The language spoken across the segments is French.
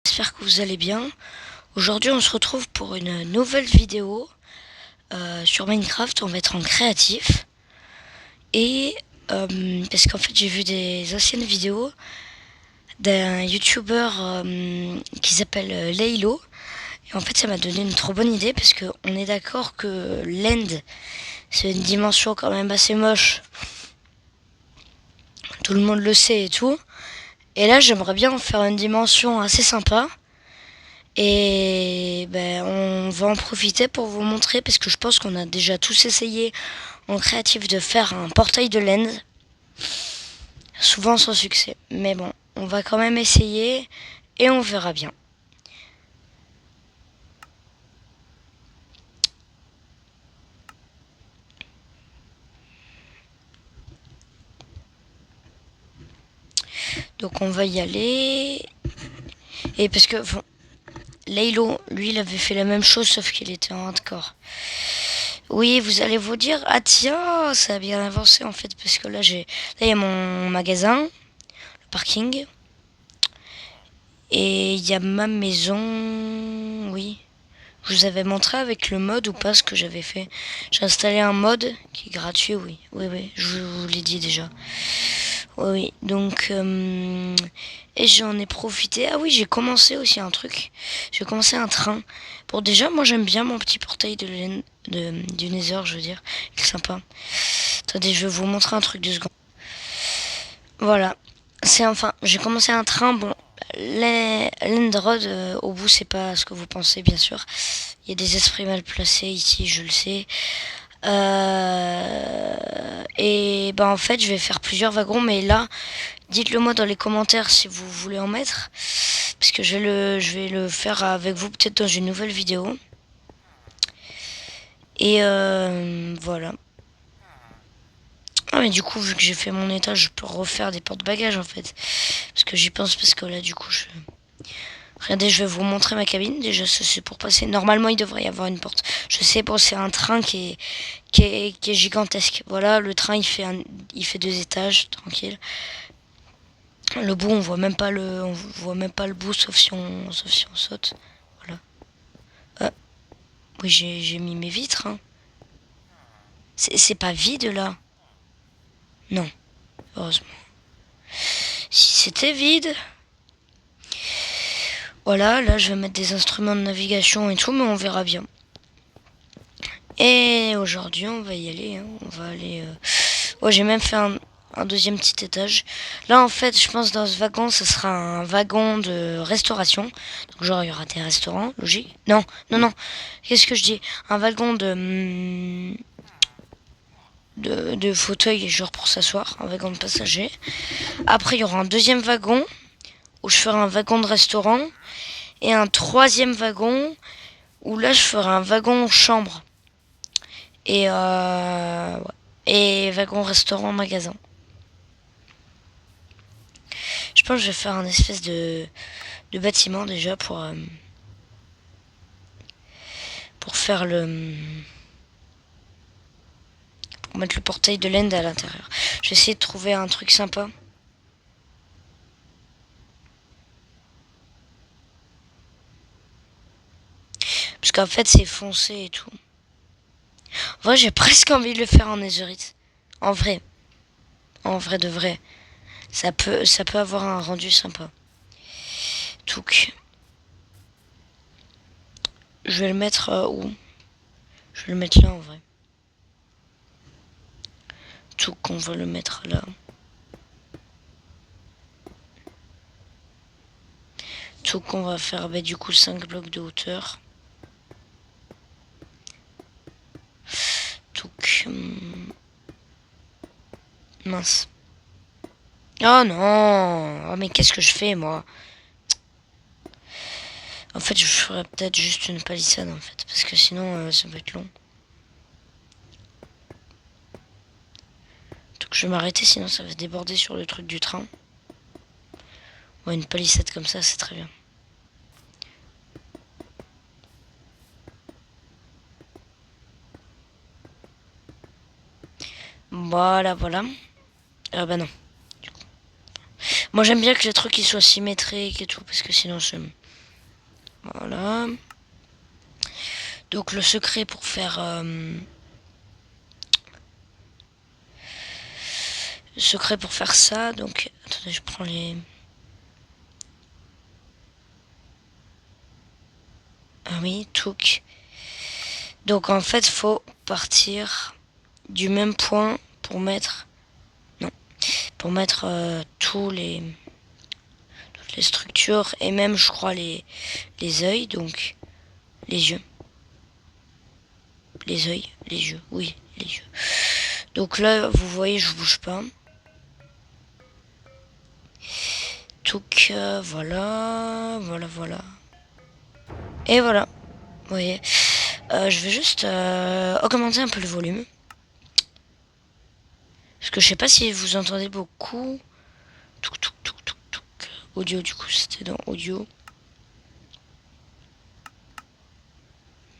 J'espère que vous allez bien. Aujourd'hui on se retrouve pour une nouvelle vidéo sur Minecraft. On va être en créatif. Et parce qu'en fait j'ai vu des anciennes vidéos d'un YouTuber qui s'appelle Laylo. Et en fait ça m'a donné une trop bonne idée parce qu'on est d'accord que l'end c'est une dimension quand même assez moche. Tout le monde le sait et tout. Et là j'aimerais bien en faire une dimension assez sympa. Et ben, on va en profiter pour vous montrer, parce que je pense qu'on a déjà tous essayé en créatif de faire un portail de l'end, souvent sans succès. Mais bon, on va quand même essayer et on verra bien. Donc on va y aller. Et parce que bon, Laylo, lui, il avait fait la même chose, sauf qu'il était en hardcore. Oui, vous allez vous dire, ah tiens, ça a bien avancé en fait, parce que là, là il y a mon magasin, le parking, et il y a ma maison, oui. Je vous avais montré avec le mode ou pas ce que j'avais fait. J'ai installé un mode qui est gratuit, oui. Oui, oui, je vous l'ai dit déjà. Oui, oui. Donc, et j'en ai profité. Ah oui, j'ai commencé aussi un truc. J'ai commencé un train. Bon, déjà, moi j'aime bien mon petit portail du Nether, je veux dire. Il est sympa. Attendez, je vais vous montrer un truc de secondes. Voilà. C'est enfin, j'ai commencé un train. Bon, l'Endrod, au bout, c'est pas ce que vous pensez, bien sûr. Il y a des esprits mal placés ici, je le sais. Et ben en fait, je vais faire plusieurs wagons, mais là, dites-le moi dans les commentaires si vous voulez en mettre, parce que je vais le faire avec vous peut-être dans une nouvelle vidéo. Et voilà. Ah mais du coup, vu que j'ai fait mon étage, je peux refaire des porte-bagages en fait, parce que j'y pense, parce que là, du coup, regardez, je vais vous montrer ma cabine. Déjà, c'est pour passer. Normalement, il devrait y avoir une porte. Je sais, bon, c'est un train qui est gigantesque. Voilà, le train, il fait 2 étages, tranquille. Le bout, on voit même pas le bout, sauf si on saute. Voilà. Ah, oui, j'ai mis mes vitres. Hein. C'est pas vide là. Non, heureusement. Si c'était vide, voilà, là, je vais mettre des instruments de navigation et tout, mais on verra bien. Et aujourd'hui, on va y aller. Hein. On va aller. Ouais, j'ai même fait un deuxième petit étage. Là, en fait, je pense dans ce wagon, ce sera un wagon de restauration. Donc, genre, il y aura des restaurants, logique. Non, non, non. Qu'est-ce que je dis? Un wagon de fauteuil, genre pour s'asseoir, un wagon de passagers. Après, il y aura un deuxième wagon où je ferai un wagon de restaurant. Et un troisième wagon où là, je ferai un wagon chambre. Et, ouais. Et wagon restaurant magasin. Je pense que je vais faire un espèce de bâtiment déjà pour faire pour mettre le portail de l'end à l'intérieur. Je vais essayer de trouver un truc sympa. Parce qu'en fait c'est foncé et tout. En vrai j'ai presque envie de le faire en netherite. En vrai. En vrai de vrai. Ça peut avoir un rendu sympa. Touk. Je vais le mettre où? Je vais le mettre là en vrai. Touk, on va le mettre là. Touk, on va faire bah, du coup 5 blocs de hauteur. Touk. Mince. Oh non. Oh mais qu'est-ce que je fais moi? En fait, je ferais peut-être juste une palissade en fait, parce que sinon ça va être long. Donc je vais m'arrêter, sinon ça va déborder sur le truc du train. Ouais, une palissade comme ça, c'est très bien. Voilà, voilà. Ah bah non. Moi j'aime bien que les trucs ils soient symétriques et tout, parce que sinon c'est... Voilà. Donc le secret pour faire... secret pour faire ça, donc... Attendez, je prends les... Ah oui, touk. Donc en fait, faut partir du même point pour mettre... Non. Pour mettre toutes les structures et même, je crois, les yeux, donc les yeux. Les yeux, les yeux, oui, les yeux. Donc là, vous voyez, je bouge pas. Donc voilà, voilà. Et voilà, vous voyez. Je vais juste augmenter un peu le volume. Parce que je sais pas si vous entendez beaucoup. Audio, du coup, c'était dans audio.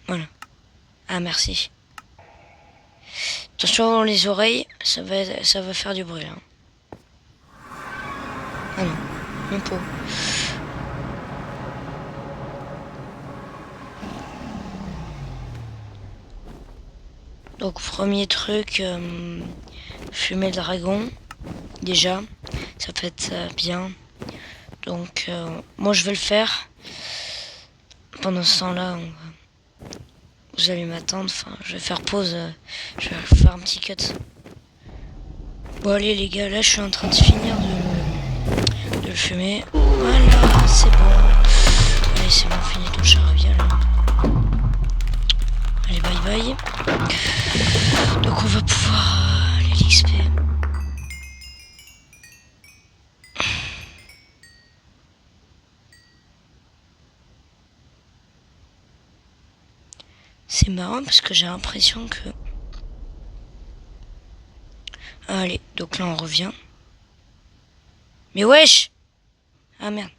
Voilà. Ah, merci. Attention les oreilles, ça va faire du bruit là. Ah non, même pas. Donc premier truc, fumer le dragon. Déjà, ça peut être bien. Donc moi je vais le faire. Pendant ce temps-là, vous allez m'attendre. Enfin, je vais faire pause. Je vais faire un petit cut. Bon allez les gars, là je suis en train de finir de le fumer. Voilà, c'est bon. Allez, c'est bon, fini ton charabia là. Allez, bye bye. Donc on va pouvoir aller l'XP. C'est marrant parce que j'ai l'impression que... Allez, donc là on revient. Mais wesh! Ah merde.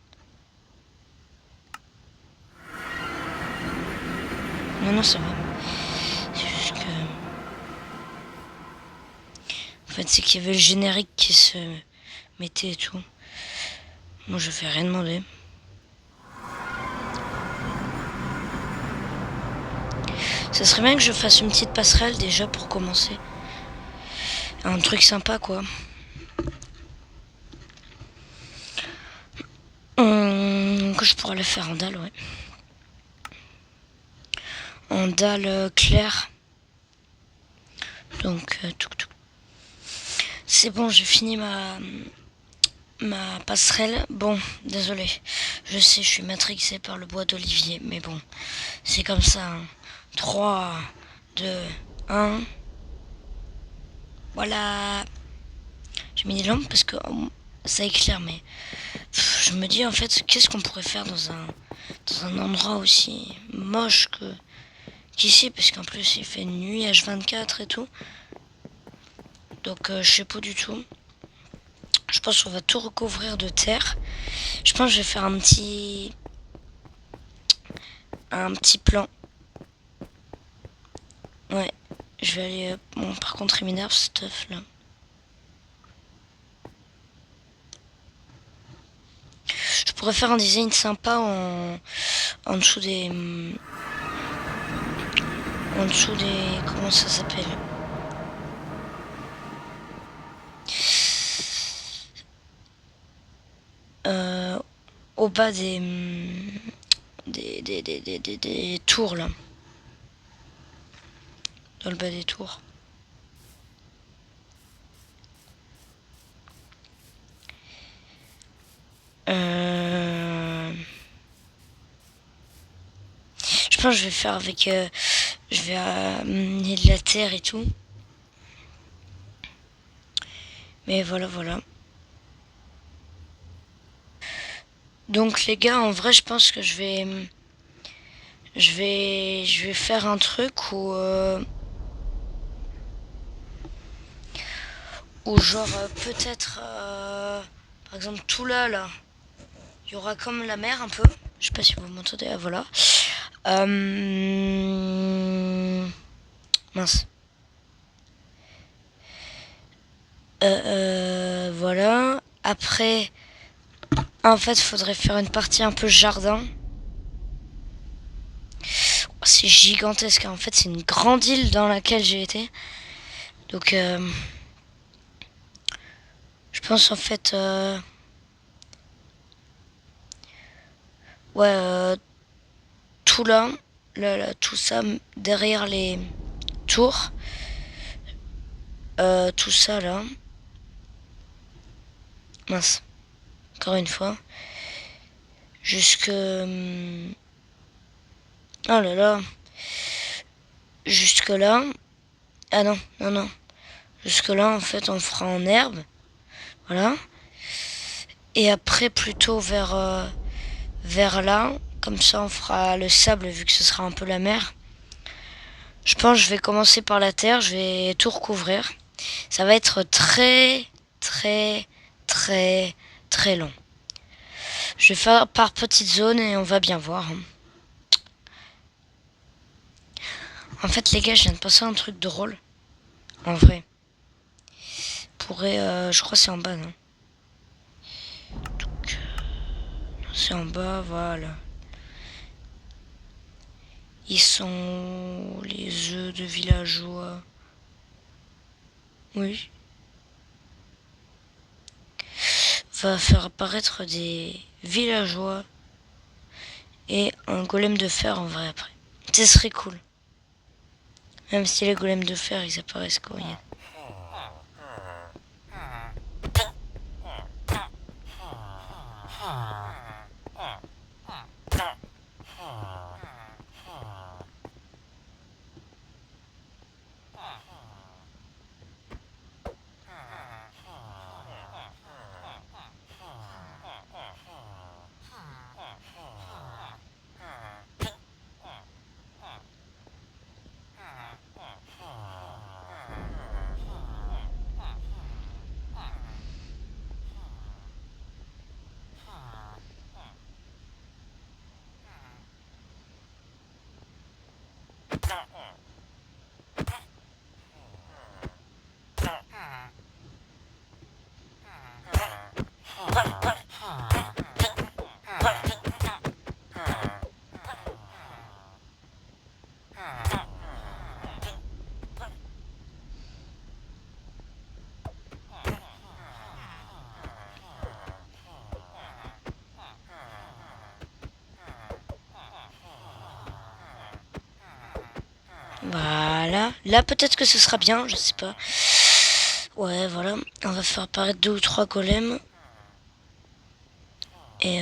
Non, ça va. C'est juste que... En fait, c'est qu'il y avait le générique qui se mettait et tout. Moi, je vais rien demander. Ça serait bien que je fasse une petite passerelle déjà pour commencer. Un truc sympa, quoi. Que je pourrais le faire en dalle, ouais. En dalle claire. Donc, c'est bon, j'ai fini ma passerelle. Bon, désolé. Je sais, je suis matrixé par le bois d'olivier. Mais bon, c'est comme ça. Hein. 3, 2, 1. Voilà. J'ai mis des lampes parce que ça éclaire, mais je me dis en fait, qu'est-ce qu'on pourrait faire dans un endroit aussi moche qu'ici, parce qu'en plus il fait nuit H24 et tout. Donc je sais pas du tout. Je pense qu'on va tout recouvrir de terre. Je pense que je vais faire un petit plan. Ouais, je vais aller... Bon, par contre, il m'énerve ce stuff là. Je pourrais faire un design sympa en dessous des... En dessous des... Comment ça s'appelle? Au bas des tours là. Dans le bas des tours. Je pense que je vais faire avec... je vais amener de la terre et tout. Mais voilà. Donc les gars, en vrai, je pense que je vais faire un truc où genre peut-être par exemple tout là il y aura comme la mer un peu. Je sais pas si vous m'entendez. Ah, voilà. Mince. Voilà. Après En fait, faudrait faire une partie un peu jardin. C'est gigantesque. En fait, c'est une grande île dans laquelle j'ai été. Donc, je pense en fait... ouais, tout là, tout ça, derrière les tours. Tout ça là. Mince. Encore une fois. Jusque... oh là là. Jusque là. Ah non, non, non. Jusque là, en fait, on fera en herbe. Voilà. Et après, plutôt vers là. Comme ça, on fera le sable, vu que ce sera un peu la mer. Je pense que je vais commencer par la terre. Je vais tout recouvrir. Ça va être très, très, très, très long. Je vais faire par petites zones et on va bien voir. En fait, les gars, je viens de passer un truc drôle. En vrai. Je crois que c'est en bas, non? Donc, c'est en bas, voilà. Ils sont les œufs de villageois. Oui. Va faire apparaître des villageois et un golem de fer en vrai après. Ce serait cool. Même si les golems de fer, ils apparaissent quand il y a... Voilà. Là, peut-être que ce sera bien, je sais pas. Ouais, voilà. On va faire apparaître 2 ou 3 golems. Et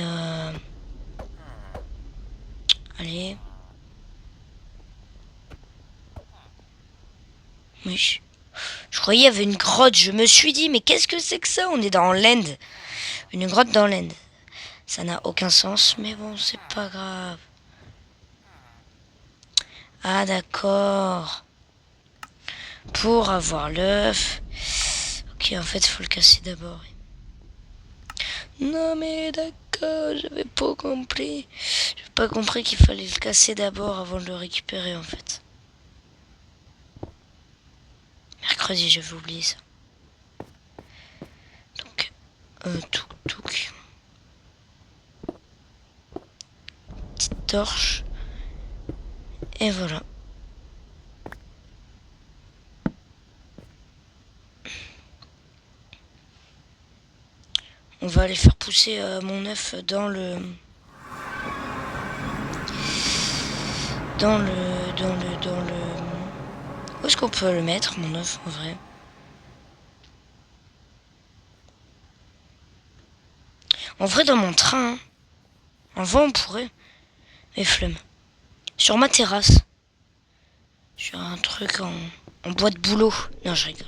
allez. Oui. Je croyais qu'il y avait une grotte. Je me suis dit, mais qu'est-ce que c'est que ça? On est dans l'End. Une grotte dans l'End. Ça n'a aucun sens, mais bon, c'est pas grave. Ah, d'accord. Pour avoir l'œuf. Ok, en fait, il faut le casser d'abord. Non, mais d'accord, j'avais pas compris. J'avais pas compris qu'il fallait le casser d'abord avant de le récupérer, en fait. Mercredi, j'avais oublié ça. Donc, touc. Petite torche. Et voilà. On va aller faire pousser mon œuf dans le... Où est-ce qu'on peut le mettre, mon œuf, en vrai? En vrai, dans mon train. Hein. En vrai, on pourrait. Mais flemme. Sur ma terrasse. Sur un truc en bois de boulot. Non, je rigole.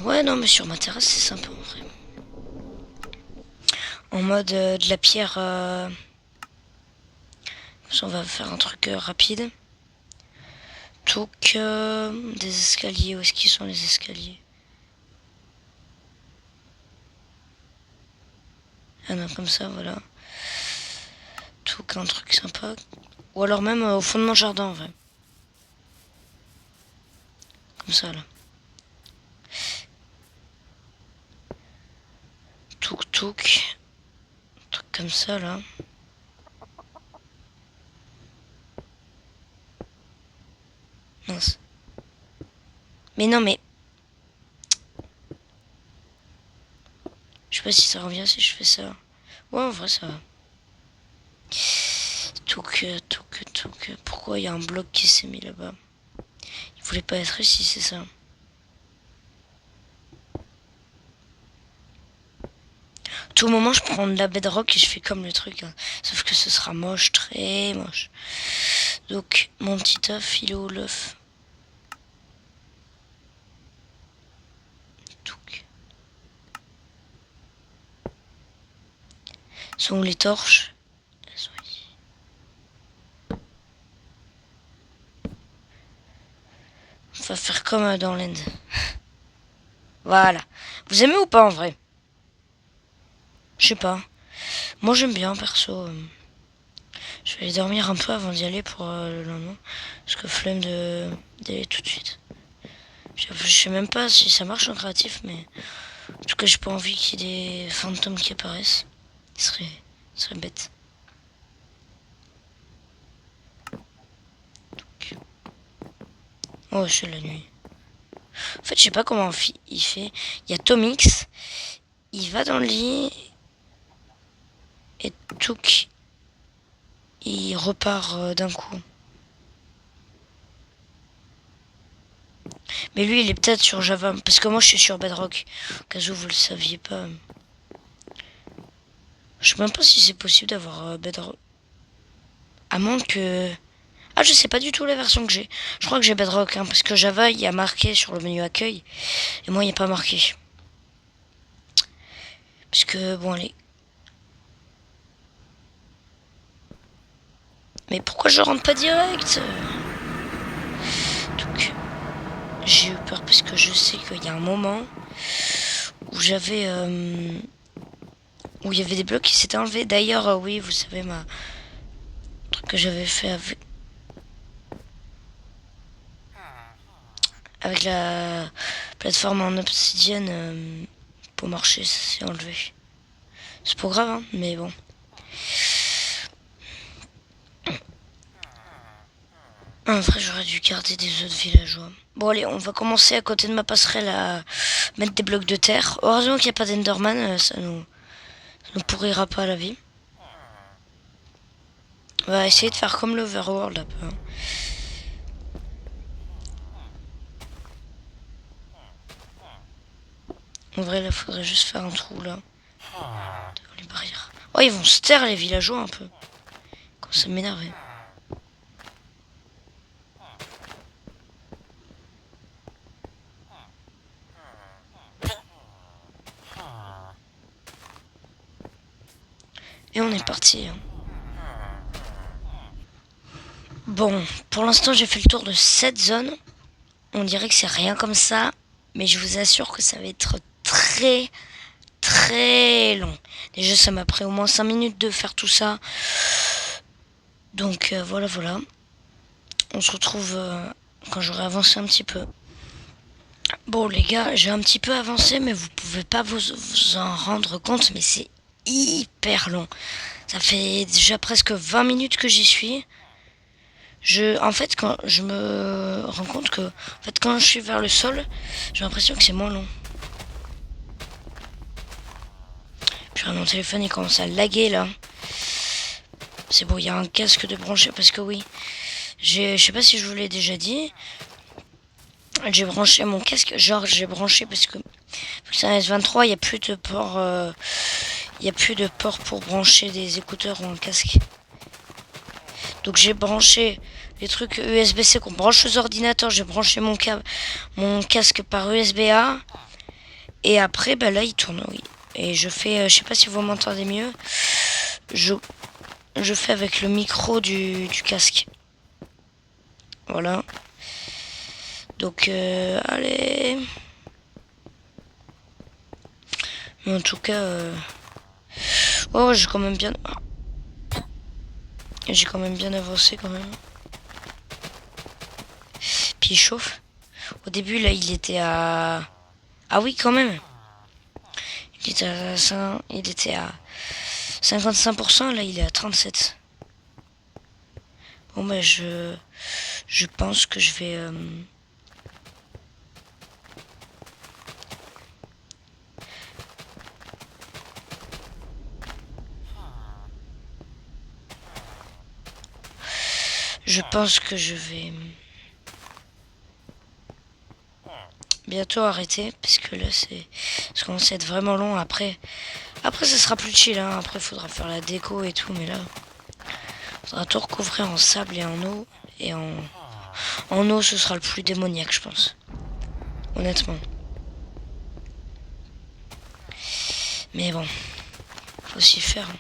Ouais, non, mais sur ma terrasse, c'est sympa, en vrai. En mode de la pierre... On va faire un truc rapide. Donc, des escaliers. Où est-ce qu'ils sont, les escaliers? Ah non, comme ça, voilà. Tout un truc sympa. Ou alors même au fond de mon jardin, en vrai. Comme ça, là. touc. Un truc comme ça, là. Mince. Mais non, mais... Je sais pas si ça revient si je fais ça. Ouais, en vrai, ça va. Touc. Pourquoi il y a un bloc qui s'est mis là-bas? Il voulait pas être ici, c'est ça. Tout moment, je prends de la bedrock et je fais comme le truc. Hein. Sauf que ce sera moche, très moche. Donc, mon petit œuf, il est où l'œuf? Sont où les torches? Elles sont ici. On va faire comme dans l'End. Voilà. Vous aimez ou pas en vrai? Je sais pas. Moi j'aime bien perso. Je vais aller dormir un peu avant d'y aller pour le lendemain. Parce que flemme d'aller tout de suite. Je sais même pas si ça marche en créatif, mais en tout cas j'ai pas envie qu'il y ait des fantômes qui apparaissent. Ce serait bête. Oh, c'est la nuit. En fait, je sais pas comment il fait. Il y a Tomix. Il va dans le lit. Et Touk. Il repart d'un coup. Mais lui, il est peut-être sur Java. Parce que moi, je suis sur Bedrock. Au cas où vous le saviez pas. Je sais même pas si c'est possible d'avoir Bedrock. À moins que... Ah, je sais pas du tout la version que j'ai. Je crois que j'ai Bedrock. Hein, parce que Java, il y a marqué sur le menu accueil. Et moi, il n'y a pas marqué. Parce que, bon, allez. Mais pourquoi je rentre pas direct? Donc, j'ai eu peur parce que je sais qu'il y a un moment où j'avais... où il y avait des blocs qui s'étaient enlevés. D'ailleurs, oui, vous savez, ma truc que j'avais fait avec la plateforme en obsidienne pour marcher, ça s'est enlevé. C'est pas grave, hein, mais bon. En vrai, j'aurais dû garder des autres villageois. Bon, allez, on va commencer à côté de ma passerelle à mettre des blocs de terre. Heureusement qu'il n'y a pas d'Enderman, ça nous pourrira pas la vie. On va essayer de faire comme l'Overworld un peu. Hein. En vrai, là, il faudrait juste faire un trou, là. Devant les barrières. Oh, ils vont se taire, les villageois, un peu. Quand ça m'énerve. Et on est parti. Hein. Bon, pour l'instant, j'ai fait le tour de cette zone. On dirait que c'est rien comme ça. Mais je vous assure que ça va être très, très long. Déjà, ça m'a pris au moins 5 minutes de faire tout ça. Donc, voilà. On se retrouve quand j'aurai avancé un petit peu. Bon, les gars, j'ai un petit peu avancé, mais vous pouvez pas vous en rendre compte. Mais c'est hyper long. Ça fait déjà presque 20 minutes que j'y suis. En fait, quand je me rends compte que, quand je suis vers le sol, j'ai l'impression que c'est moins long. Puis mon téléphone il commence à laguer là. C'est bon, il y a un casque de branché parce que oui, je sais pas si je vous l'ai déjà dit. J'ai branché mon casque, genre j'ai branché parce que c'est un S23, il y a plus de port, pour brancher des écouteurs ou un casque. Donc j'ai branché les trucs USB-C qu'on branche aux ordinateurs. J'ai branché mon casque par USB-A. Et après, bah là, il tourne, oui. Et je fais, je sais pas si vous m'entendez mieux. Je fais avec le micro du casque. Voilà. Donc, allez. Mais en tout cas, oh, j'ai quand même bien... J'ai quand même bien avancé, quand même. Puis il chauffe. Au début, là, il était à... Ah oui, quand même. Il Il était à 55%, là il est à 37%. Bon bah je pense que je vais... Je pense que je vais bientôt arrêter parce que là ça commence à être vraiment long. Après ça sera plus chill, hein. Après il faudra faire la déco et tout, mais là il faudra tout recouvrir en sable et en eau. Et en eau ce sera le plus démoniaque, je pense, honnêtement. Mais bon, faut s'y faire, hein.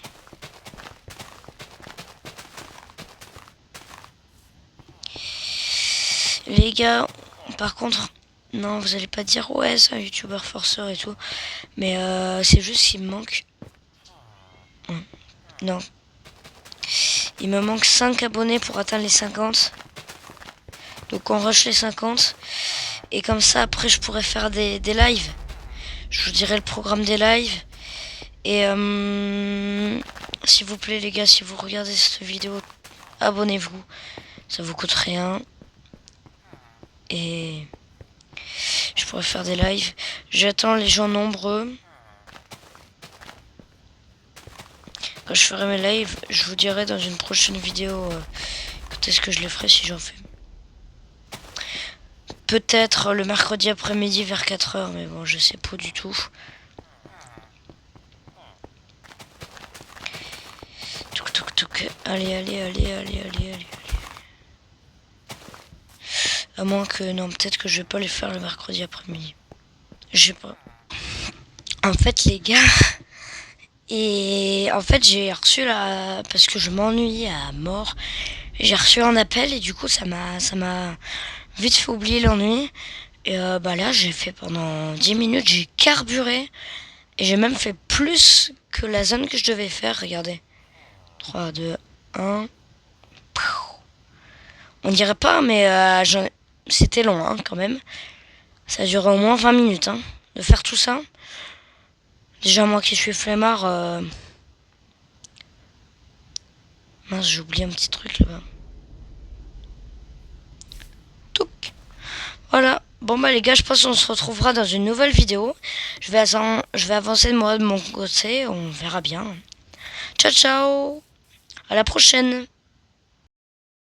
Les gars, par contre, non, vous allez pas dire ouais, c'est un youtubeur forceur et tout, mais c'est juste qu'il me manque. Non. Il me manque 5 abonnés pour atteindre les 50. Donc on rush les 50. Et comme ça, après, je pourrais faire des lives. Je vous dirai le programme des lives. Et s'il vous plaît, les gars, si vous regardez cette vidéo, abonnez-vous. Ça vous coûte rien. Et je pourrais faire des lives. J'attends les gens nombreux. Quand je ferai mes lives, je vous dirai dans une prochaine vidéo quand est-ce que je les ferai, si j'en fais. Peut-être le mercredi après-midi vers 4h, mais bon, je sais pas du tout. Touk touk touk. Allez. À moins que... Non, peut-être que je vais pas les faire le mercredi après-midi. Je sais pas. En fait, les gars... Et en fait, j'ai reçu la... Parce que je m'ennuie à mort. J'ai reçu un appel et du coup, ça m'a vite fait oublier l'ennui. Et bah là, j'ai fait pendant 10 minutes, j'ai carburé. Et j'ai même fait plus que la zone que je devais faire. Regardez. 3, 2, 1. On dirait pas, mais c'était long, hein, quand même. Ça a duré au moins 20 minutes, hein, de faire tout ça. Déjà, moi qui suis flemmard... Mince, j'ai oublié un petit truc là-bas. Touc. Voilà. Bon bah les gars, je pense qu'on se retrouvera dans une nouvelle vidéo. Je vais avancer de moi de mon côté, on verra bien. Ciao ciao. À la prochaine.